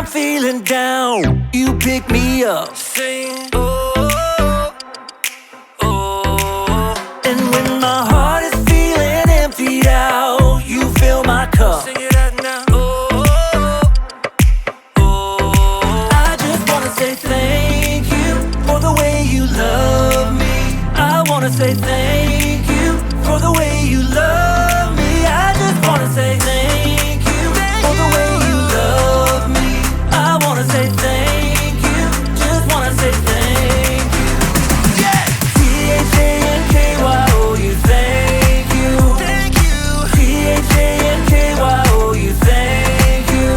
feeling down, you pick me up. Sing, oh, oh. And when my heart is feeling emptied out, you fill my cup. Sing it out now. Oh, oh. I just wanna say thank you for the way you love me. I wanna say thank you for the way you love me. I just wanna say thank you for the way you love me. I wanna say thank you, just wanna say thank you. Yeah! T-H-A-N-K-Y-O-U, thank you. Thank you. T-H-A-N-K-Y-O-U, thank you.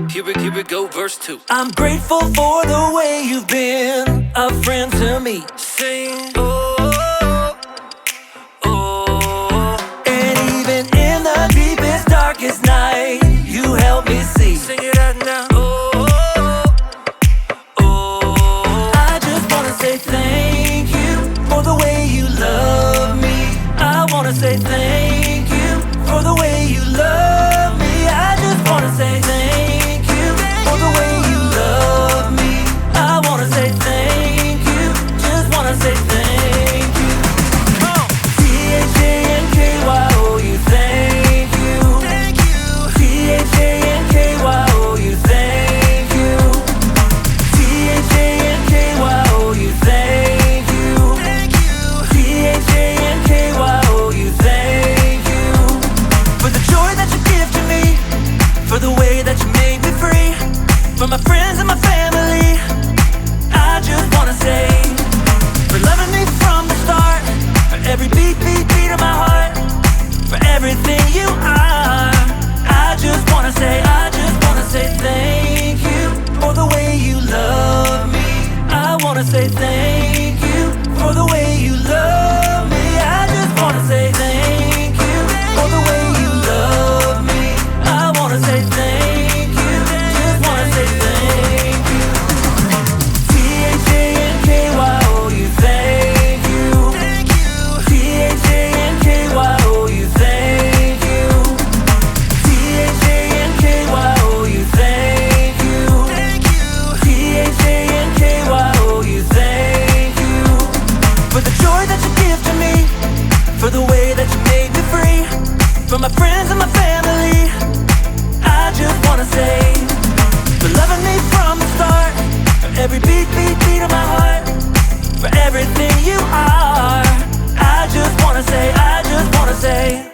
Here we go, verse 2. I'm grateful for the way you've been a friend to me. Sing, oh, oh. And even in the deepest, darkest night, you help me see. Sing it out now. Oh, oh. I just wanna say thank you for the way you love me. I wanna say thank you for the way you love me. I just wanna say thank you for the way you love me. I wanna say thank you, just wanna say thank you. T-H-A-N-K-Y-O-U, thank you. Thank you. T-H-A-N-K-Y-O-U, thank you. T-H-A-N-K-Y-O-U, thank you. Thank you. T-H-A-N-K-Y-O-U, thank you. For the joy that you give to me, for the way that you made me free, for my friends and my family, I just wanna say, for loving me from the start, for every beat, beat, beat of my heart, for everything you are. I just wanna say thank you for the way you love me. I wanna say thank you for the way you love me. I just wanna say thank you for the way you love me. I wanna say thank you, just wanna say thank you. T-H-A-N-K-Y-O-U, thank you. Thank you. T-H-A-N-K-Y-O-U, thank you. T-H-A-N-K-Y-O-U, thank you. Thank you. T-H-A-N-K-Y-O-U, thank you. For the joy that you give to me, for the way that you made me free, for my friends and my family, I just wanna say, for loving me from the start, for every beat, beat, beat of my heart, for everything you are. I just wanna say, I just wanna say.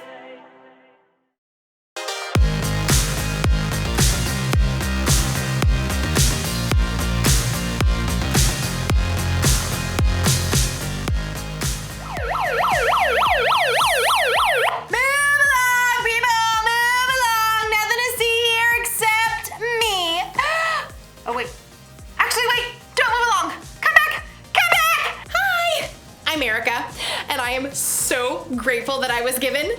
Move along, people! Move along! Nothing to see here except me. Oh, wait. Actually, wait! Don't move along! Come back! Come back! Hi! I'm Erica, and I am so grateful that I was given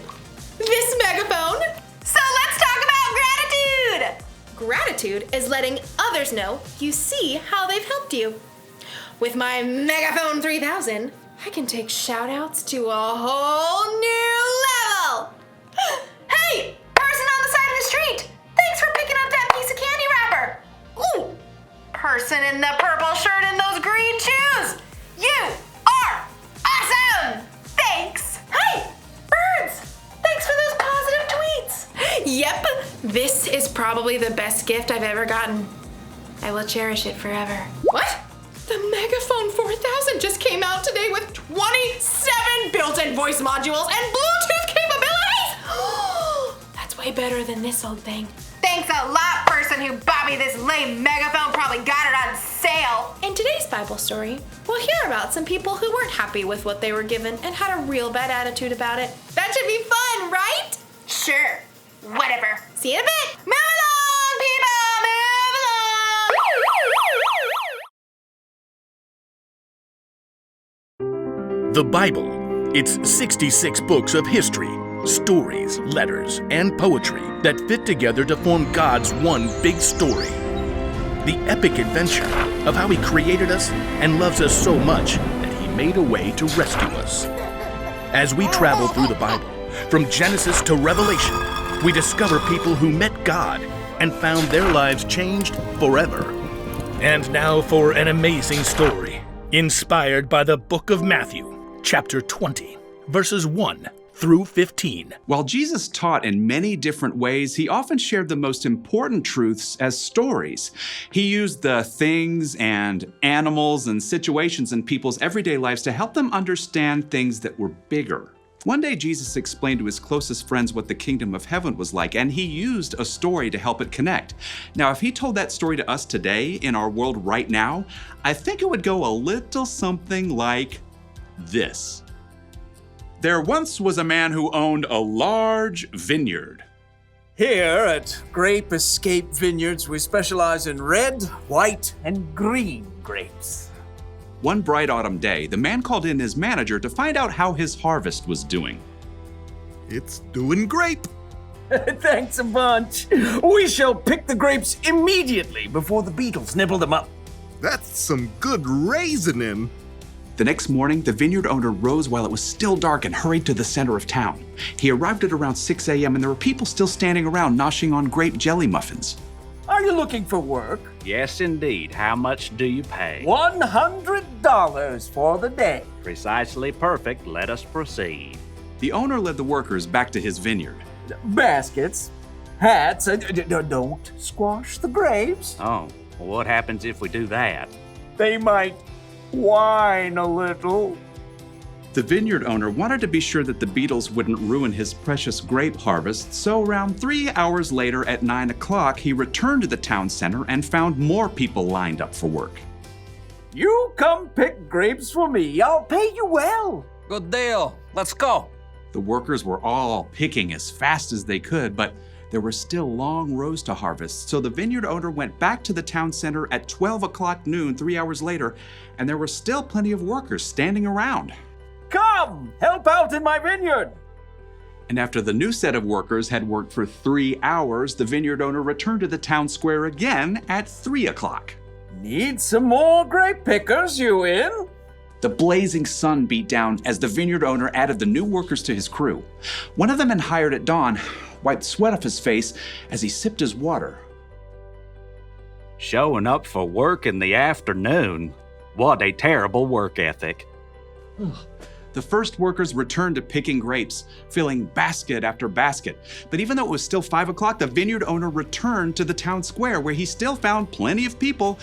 this megaphone. So let's talk about gratitude! Gratitude is letting others know you see how they've helped you. With my Megaphone 3000, I can take shout-outs to a whole new level. Hey, person on the side of the street, thanks for picking up that piece of candy wrapper. Ooh, person in the purple shirt and those green shoes, you are awesome. Thanks. Hey, birds, thanks for those positive tweets. Yep, this is probably the best gift I've ever gotten. I will cherish it forever. What? The Megaphone 4000 just came out today with 27 built-in voice modules and Bluetooth capabilities! That's way better than this old thing. Thanks a lot, person who bought me this lame megaphone. Probably got it on sale. In today's Bible story, we'll hear about some people who weren't happy with what they were given and had a real bad attitude about it. That should be fun, right? Sure. Whatever. See you in a bit. Move along, people! Move along! The Bible. It's 66 books of history, stories, letters, and poetry that fit together to form God's one big story. The epic adventure of how He created us and loves us so much that He made a way to rescue us. As we travel through the Bible, from Genesis to Revelation, we discover people who met God and found their lives changed forever. And now for an amazing story, inspired by the book of Matthew, chapter 20, verses 1 through 15. While Jesus taught in many different ways, he often shared the most important truths as stories. He used the things and animals and situations in people's everyday lives to help them understand things that were bigger. One day, Jesus explained to his closest friends what the kingdom of heaven was like, and he used a story to help it connect. Now, if he told that story to us today in our world right now, I think it would go a little something like this. There once was a man who owned a large vineyard. Here at Grape Escape Vineyards, we specialize in red, white, and green grapes. One bright autumn day, the man called in his manager to find out how his harvest was doing. It's doing great. Thanks a bunch. We shall pick the grapes immediately before the beetles nibble them up. That's some good raisin. The next morning, the vineyard owner rose while it was still dark and hurried to the center of town. He arrived at around 6 a.m. and there were people still standing around noshing on grape jelly muffins. Are you looking for work? Yes, indeed. How much do you pay? $100 for the day. Precisely perfect. Let us proceed. The owner led the workers back to his vineyard. Baskets, hats, don't squash the grapes. Oh, well, what happens if we do that? They might whine a little. The vineyard owner wanted to be sure that the beetles wouldn't ruin his precious grape harvest, so around 3 hours later at 9 o'clock, he returned to the town center and found more people lined up for work. You come pick grapes for me. I'll pay you well. Good deal. Let's go. The workers were all picking as fast as they could, but there were still long rows to harvest, so the vineyard owner went back to the town center at 12 o'clock noon 3 hours later, and there were still plenty of workers standing around. Come, help out in my vineyard. And after the new set of workers had worked for 3 hours, the vineyard owner returned to the town square again at 3 o'clock. Need some more grape pickers, you in? The blazing sun beat down as the vineyard owner added the new workers to his crew. One of the men hired at dawn wiped sweat off his face as he sipped his water. Showing up for work in the afternoon? What a terrible work ethic. The first workers returned to picking grapes, filling basket after basket. But even though it was still 5 o'clock, the vineyard owner returned to the town square where he still found plenty of people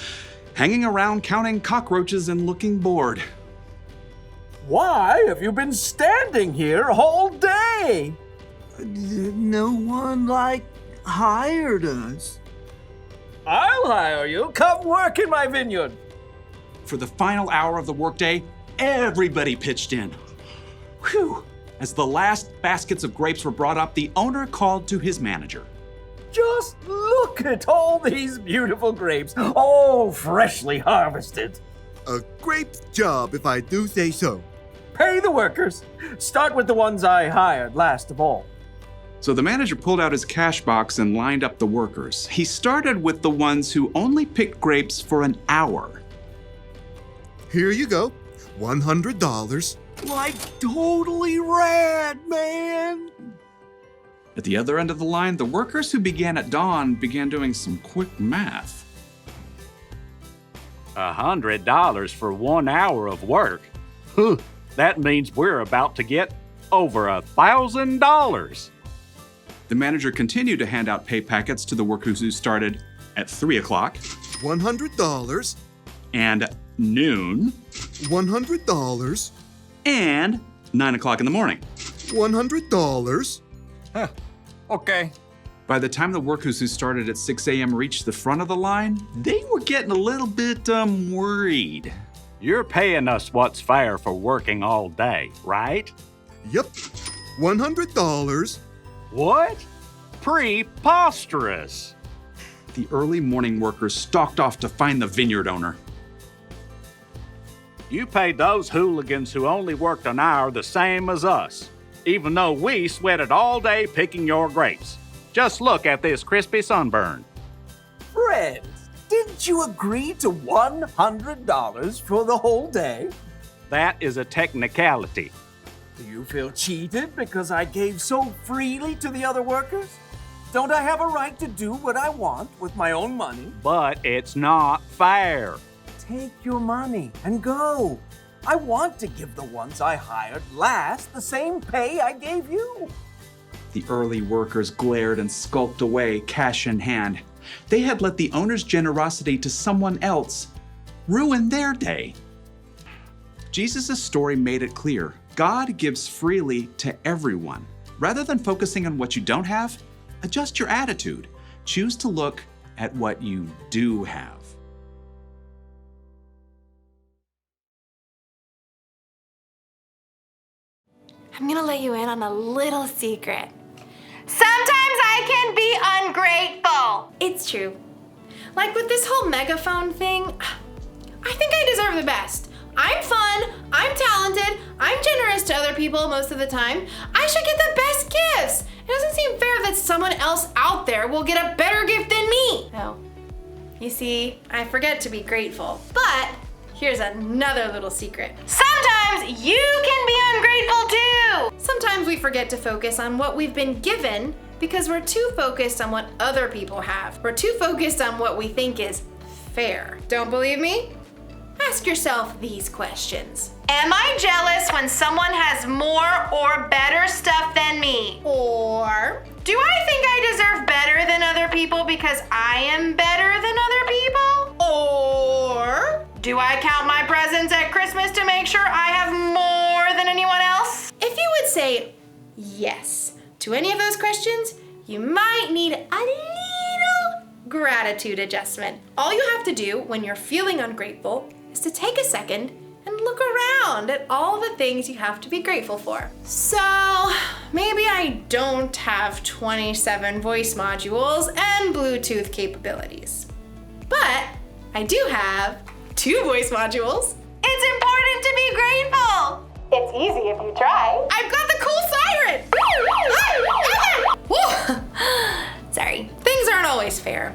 hanging around counting cockroaches and looking bored. Why have you been standing here all day? No one, hired us. I'll hire you. Come work in my vineyard. For the final hour of the workday, everybody pitched in. Whew! As the last baskets of grapes were brought up, the owner called to his manager. Just look at all these beautiful grapes, all freshly harvested. A great job, if I do say so. Pay the workers. Start with the ones I hired last of all. So the manager pulled out his cash box and lined up the workers. He started with the ones who only picked grapes for an hour. Here you go. $100. Totally rad, man. At the other end of the line, the workers who began at dawn began doing some quick math. $100 for 1 hour of work? That means we're about to get over $1,000. The manager continued to hand out pay packets to the workers who started at 3 o'clock. $100. And noon. $100. And 9 o'clock in the morning. $100. Okay. By the time the workers who started at 6 a.m. reached the front of the line, they were getting a little bit worried. You're paying us what's fair for working all day, right? Yep. $100. What? Preposterous. The early morning workers stalked off to find the vineyard owner. You paid those hooligans who only worked an hour the same as us, even though we sweated all day picking your grapes. Just look at this crispy sunburn. Friends, didn't you agree to $100 for the whole day? That is a technicality. Do you feel cheated because I gave so freely to the other workers? Don't I have a right to do what I want with my own money? But it's not fair. Take your money and go. I want to give the ones I hired last the same pay I gave you. The early workers glared and skulked away, cash in hand. They had let the owner's generosity to someone else ruin their day. Jesus' story made it clear. God gives freely to everyone. Rather than focusing on what you don't have, adjust your attitude. Choose to look at what you do have. I'm gonna let you in on a little secret. Sometimes I can be ungrateful. It's true. Like with this whole megaphone thing, I think I deserve the best. I'm fun, I'm talented, I'm generous to other people most of the time. I should get the best gifts. It doesn't seem fair that someone else out there will get a better gift than me. Oh, you see, I forget to be grateful. But here's another little secret. Sometimes you can be ungrateful too. Sometimes we forget to focus on what we've been given because we're too focused on what other people have. We're too focused on what we think is fair. Don't believe me? Ask yourself these questions. Am I jealous when someone has more or better stuff than me? Or do I think I deserve better than other people because I am better than other people? Or do I count my presents at Christmas to make sure I have more than anyone else? If you would say yes to any of those questions, you might need a little gratitude adjustment. All you have to do when you're feeling ungrateful is to take a second and look around at all the things you have to be grateful for. So maybe I don't have 27 voice modules and Bluetooth capabilities, but I do have 2 voice modules. It's important to be grateful. It's easy if you try. I've got the cool siren. Sorry, things aren't always fair,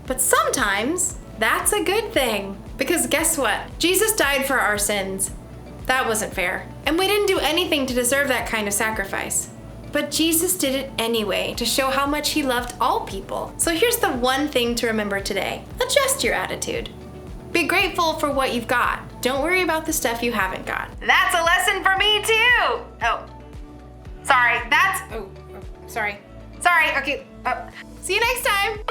but sometimes that's a good thing. Because guess what? Jesus died for our sins. That wasn't fair. And we didn't do anything to deserve that kind of sacrifice. But Jesus did it anyway to show how much he loved all people. So here's the one thing to remember today. Adjust your attitude. Be grateful for what you've got. Don't worry about the stuff you haven't got. That's a lesson for me too. Sorry, okay. See you next time.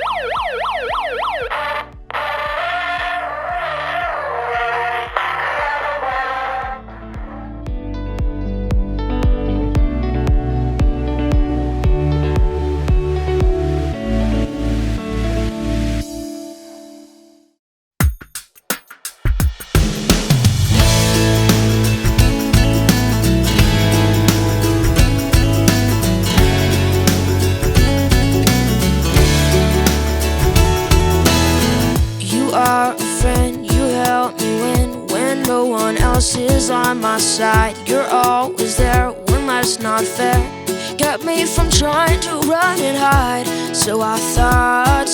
Is on my side. You're always there when life's not fair. Kept me from trying to run and hide. So I thought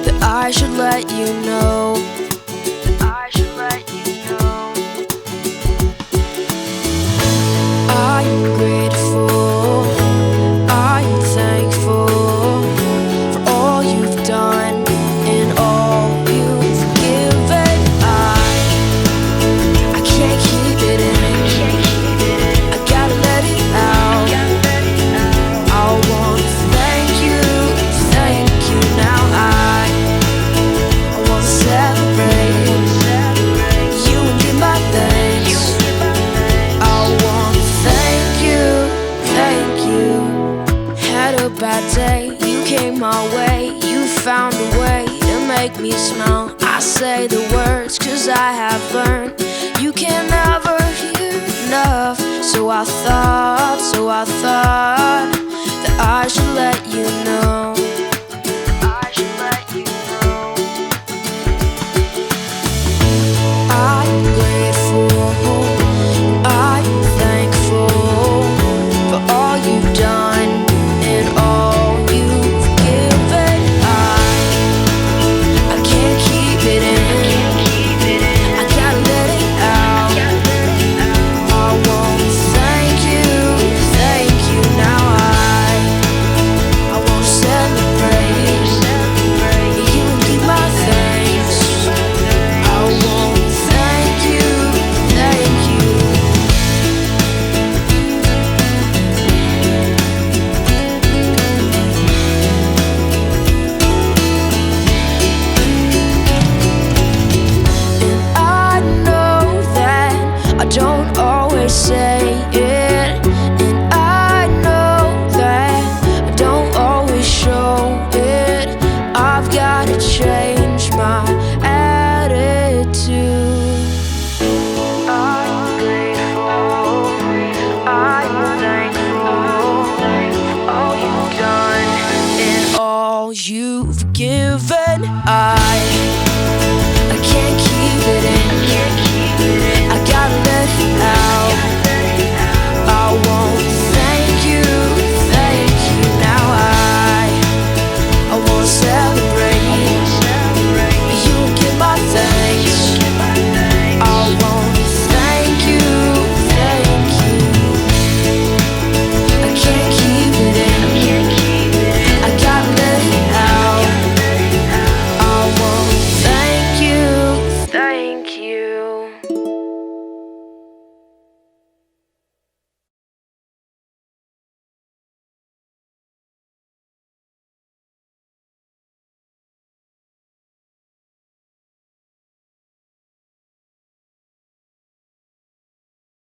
that I should let you know. I'm grateful, I'm thankful for all you've done and all you've given. I can't keep it in, I gotta let it out. I want to thank you now. I want to celebrate you and give my thanks. I want to thank you. Had a bad day, you came my way. You found a way to make me smile. I say the words 'cause I have learned you can never hear enough. So I thought that I should let you know. I'm grateful, I'm thankful for all you've done and all you've given. I can't keep it in, I gotta let it out. I want to thank you now. I as you've given. I can't